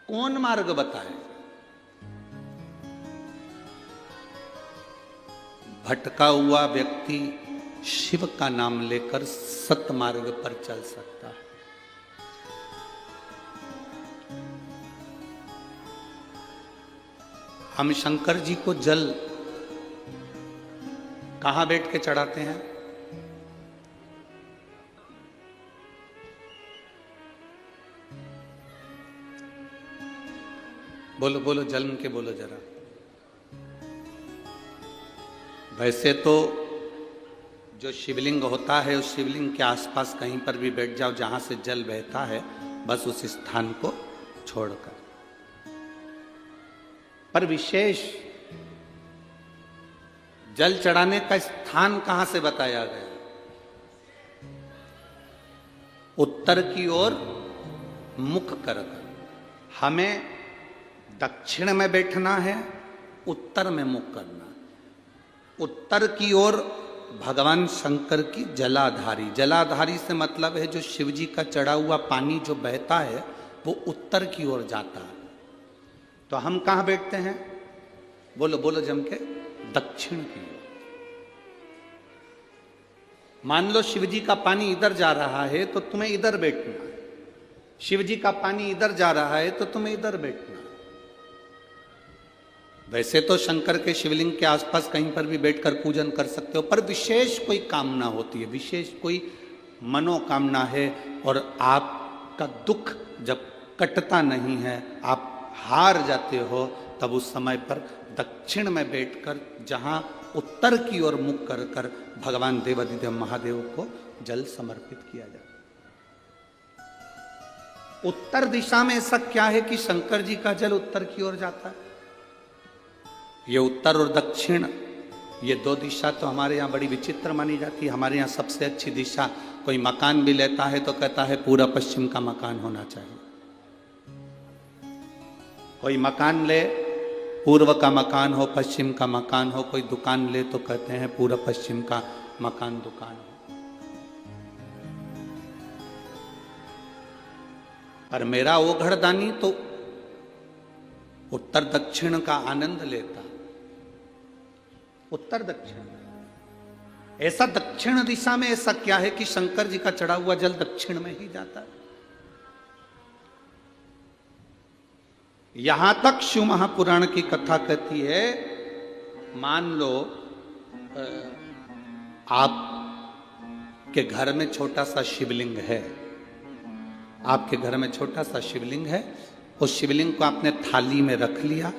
कौन मार्ग बताए? भटका हुआ व्यक्ति शिव का नाम लेकर सत मार्ग पर चल सकता है। हम शंकर जी को जल कहां बैठ के चढ़ाते हैं? बोलो बोलो, जन्म के बोलो जरा। वैसे तो जो शिवलिंग होता है उस शिवलिंग के आसपास कहीं पर भी बैठ जाओ जहां से जल बहता है, बस उस स्थान को छोड़कर। पर विशेष जल चढ़ाने का स्थान कहां से बताया गया? उत्तर की ओर मुख कर हमें दक्षिण में बैठना है, उत्तर में मुख करना। उत्तर की ओर भगवान शंकर की जलाधारी, जलाधारी से मतलब है जो शिव जी का चढ़ा हुआ पानी जो बहता है वो उत्तर की ओर जाता है। तो हम कहां बैठते हैं? बोलो बोलो जम के, दक्षिण की ओर। मान लो शिव जी का पानी इधर जा रहा है तो तुम्हें इधर बैठना है, शिव जी का पानी इधर जा रहा है तो तुम्हें इधर बैठना है। वैसे तो शंकर के शिवलिंग के आसपास कहीं पर भी बैठकर पूजन कर सकते हो, पर विशेष कोई कामना होती है, विशेष कोई मनोकामना है और आपका दुख जब कटता नहीं है, आप हार जाते हो, तब उस समय पर दक्षिण में बैठकर जहां उत्तर की ओर मुख कर कर भगवान देवाधिदेव महादेव को जल समर्पित किया जाए। उत्तर दिशा में ऐसा क्या है कि शंकर जी का जल उत्तर की ओर जाता है? ये उत्तर और दक्षिण, ये दो दिशा तो हमारे यहाँ बड़ी विचित्र मानी जाती है। हमारे यहाँ सबसे अच्छी दिशा, कोई मकान भी लेता है तो कहता है पूरा पश्चिम का मकान होना चाहिए। कोई मकान ले, पूर्व का मकान हो, पश्चिम का मकान हो। कोई दुकान ले तो कहते हैं पूरा पश्चिम का मकान दुकान हो। पर मेरा वो घरदानी तो उत्तर दक्षिण का आनंद लेता, उत्तर दक्षिण। ऐसा दक्षिण दिशा में ऐसा क्या है कि शंकर जी का चढ़ा हुआ जल दक्षिण में ही जाता है? यहां तक शिव महापुराण की कथा कहती है, मान लो आपके घर में छोटा सा शिवलिंग है, आपके घर में छोटा सा शिवलिंग है, उस शिवलिंग को आपने थाली में रख लिया।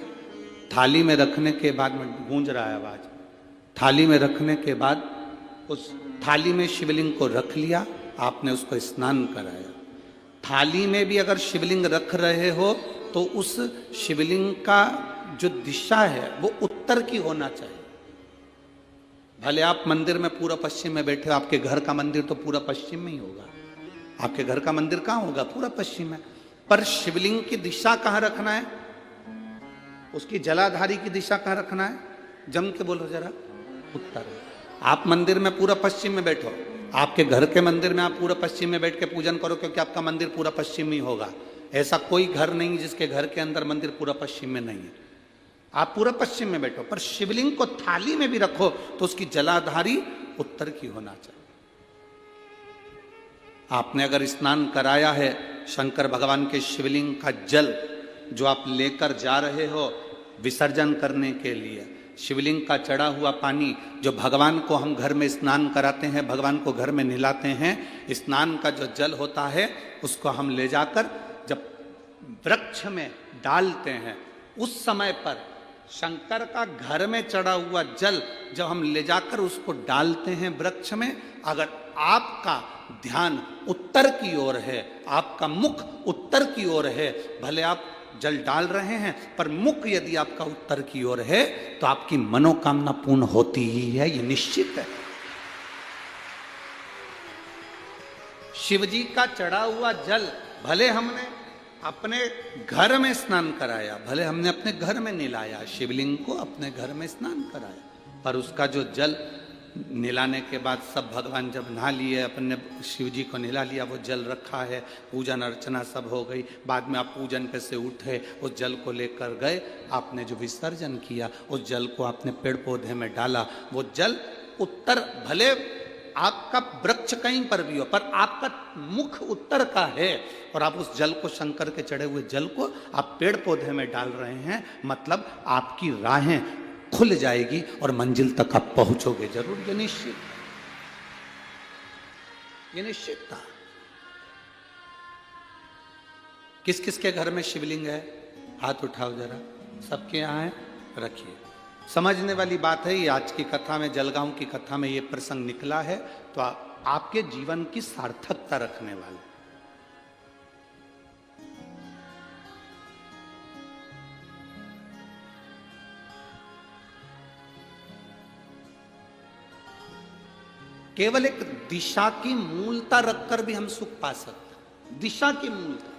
थाली में रखने के बाद में गूंज रहा है आवाज, थाली में रखने के बाद उस थाली में शिवलिंग को रख लिया, आपने उसको स्नान कराया। थाली में भी अगर शिवलिंग रख रहे हो तो उस शिवलिंग का जो दिशा है वो उत्तर की होना चाहिए। भले आप मंदिर में पूरा पश्चिम में बैठे हो, आपके घर का मंदिर तो पूरा पश्चिम में ही होगा। आपके घर का मंदिर कहाँ होगा? पूरा पश्चिम में। पर शिवलिंग की दिशा कहाँ रखना है? उसकी जलाधारी की दिशा कहाँ रखना है? जम के बोलो जरा, उत्तर। आप मंदिर में पूरा पश्चिम में बैठो, आपके घर के मंदिर में आप पूरा पश्चिम में बैठ के पूजन करो, क्योंकि आपका मंदिर पूरा पश्चिम ही होगा। ऐसा कोई घर नहीं जिसके घर के अंदर मंदिर पूरा पश्चिम में नहीं है। आप पूरा पश्चिम में बैठो, पर शिवलिंग को थाली में भी रखो तो उसकी जलाधारी उत्तर की होना चाहिए। आपने अगर स्नान कराया है, शंकर भगवान के शिवलिंग का जल जो आप लेकर जा रहे हो विसर्जन करने के लिए, शिवलिंग का चढ़ा हुआ पानी जो भगवान को हम घर में स्नान कराते हैं, भगवान को घर में नहलाते हैं, स्नान का जो जल होता है उसको हम ले जाकर जब वृक्ष में डालते हैं, उस समय पर शंकर का घर में चढ़ा हुआ जल जब हम ले जाकर उसको डालते हैं वृक्ष में, अगर आपका ध्यान उत्तर की ओर है, आपका मुख उत्तर की ओर है, भले आप जल डाल रहे हैं पर मुख यदि आपका उत्तर की ओर है तो आपकी मनोकामना पूर्ण होती ही है, ये निश्चित है। शिव जी का चढ़ा हुआ जल भले हमने अपने घर में स्नान कराया, भले हमने अपने घर में नहलाया, शिवलिंग को अपने घर में स्नान कराया, पर उसका जो जल नहलाने के बाद सब भगवान जब नहा लिए, अपन ने शिव जी को नहला लिया, वो जल रखा है, पूजन अर्चना सब हो गई। बाद में आप पूजन पे से उठे, उस जल को लेकर गए, आपने जो विसर्जन किया उस जल को आपने पेड़ पौधे में डाला। वो जल उत्तर, भले आपका वृक्ष कहीं पर भी हो, पर आपका मुख उत्तर का है, और आप उस जल को, शंकर के चढ़े हुए जल को आप पेड़ पौधे में डाल रहे हैं, मतलब आपकी राहें खुल जाएगी और मंजिल तक आप पहुंचोगे जरूर। ये निश्चित, ये निश्चित था। किस किस के घर में शिवलिंग है? हाथ उठाओ जरा, सबके यहां है, रखिए। समझने वाली बात है, ये आज की कथा में, जलगांव की कथा में ये प्रसंग निकला है, तो आपके जीवन की सार्थकता रखने वाले। केवल एक दिशा की मूलता रखकर भी हम सुख पा सकते हैं। दिशा की मूलता,